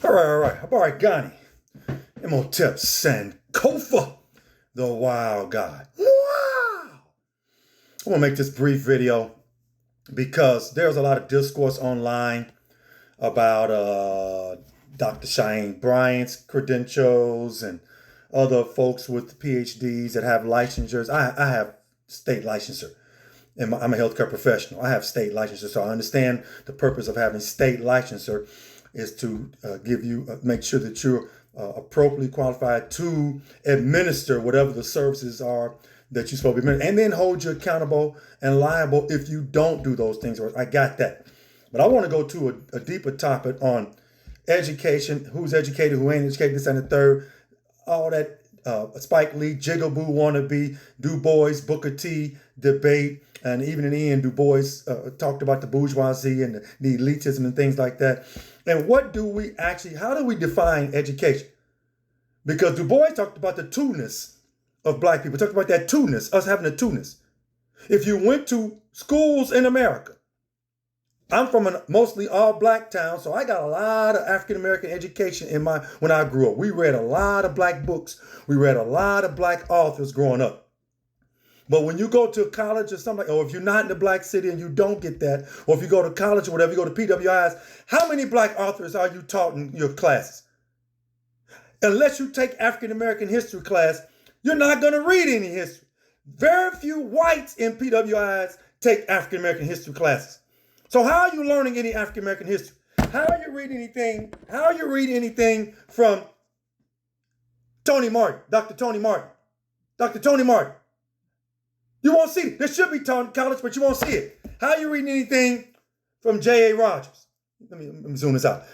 All right, Ghani. Imhotep Sankofa, the wild god. Wow! I want to make this brief video because there's a lot of discourse online about Dr. Cheyenne Bryant's credentials and other folks with PhDs that have licensures. I have state licensure. And I'm a healthcare professional. I have state licensure, so I understand the purpose of having state licensure is to make sure that you're appropriately qualified to administer whatever the services are that you're supposed to be administering, and then hold you accountable and liable if you don't do those things. I got that. But I want to go to a deeper topic on education, who's educated, who ain't educated, this and the third, all that Spike Lee, Jigaboo wannabe, Du Bois, Booker T debate, and even in the end, Du Bois talked about the bourgeoisie and the elitism and things like that. And how do we define education? Because Du Bois talked about the two-ness of black people, talked about that two-ness, us having a two-ness. If you went to schools in America, I'm from a mostly all-black town, so I got a lot of African-American education when I grew up. We read a lot of black books. We read a lot of black authors growing up. But when you go to college or something, or if you're not in the black city and you don't get that, or if you go to college or whatever, you go to PWIs, how many black authors are you taught in your classes? Unless you take African-American history class, you're not going to read any history. Very few whites in PWIs take African-American history classes. So how are you learning any African-American history? How are you reading anything? How are you reading anything from Tony Martin, Dr. Tony Martin? Dr. Tony Martin. You won't see it. This should be taught in college, but you won't see it. How are you reading anything from J.A. Rogers? Let me zoom this out.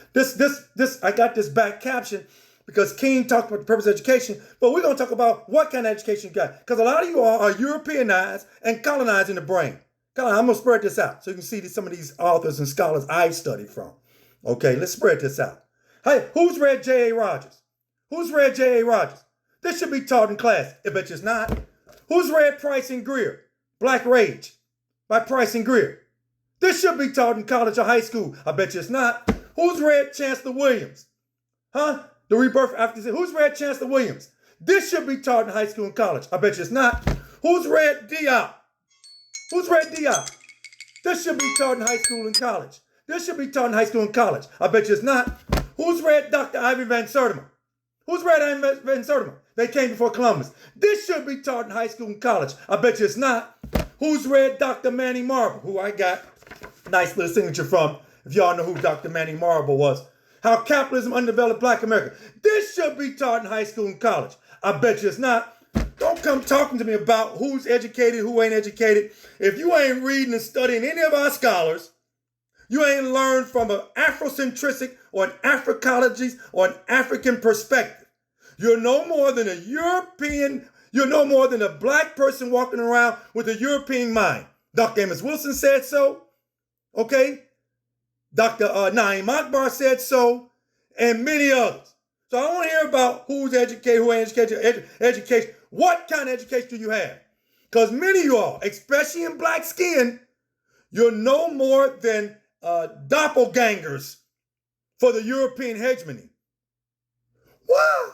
I got this back caption because King talked about the purpose of education, but we're going to talk about what kind of education you got. Because a lot of you all are Europeanized and colonized in the brain. I'm going to spread this out so you can see some of these authors and scholars I've studied from. Okay, let's spread this out. Hey, who's read J.A. Rogers? Who's read J.A. Rogers? This should be taught in class. I bet you it's not. Who's read Price and Greer? Black Rage by Price and Greer. This should be taught in college or high school. I bet you it's not. Who's read Chancellor Williams? The Rebirth After. Who's read Chancellor Williams? This should be taught in high school and college. I bet you it's not. Who's read Diop? Who's read Diop? This should be taught in high school and college. This should be taught in high school and college. I bet you it's not. Who's read Dr. Ivy Van Sertima? Who's read Ivy Van Sertima? They came before Columbus. This should be taught in high school and college. I bet you it's not. Who's read Dr. Manning Marble, who I got a nice little signature from, if y'all know who Dr. Manning Marble was. How Capitalism Undeveloped Black America. This should be taught in high school and college. I bet you it's not. Don't come talking to me about who's educated, who ain't educated. If you ain't reading and studying any of our scholars, you ain't learned from an Afrocentric or an Africologist or an African perspective. You're no more than a European, you're no more than a black person walking around with a European mind. Dr. Amos Wilson said so, okay? Dr. Naeem Akbar said so, and many others. So I don't want to hear about who's educated, who ain't educated, education. What kind of education do you have? Because many of you all, especially in black skin, you're no more than doppelgangers for the European hegemony. Wow!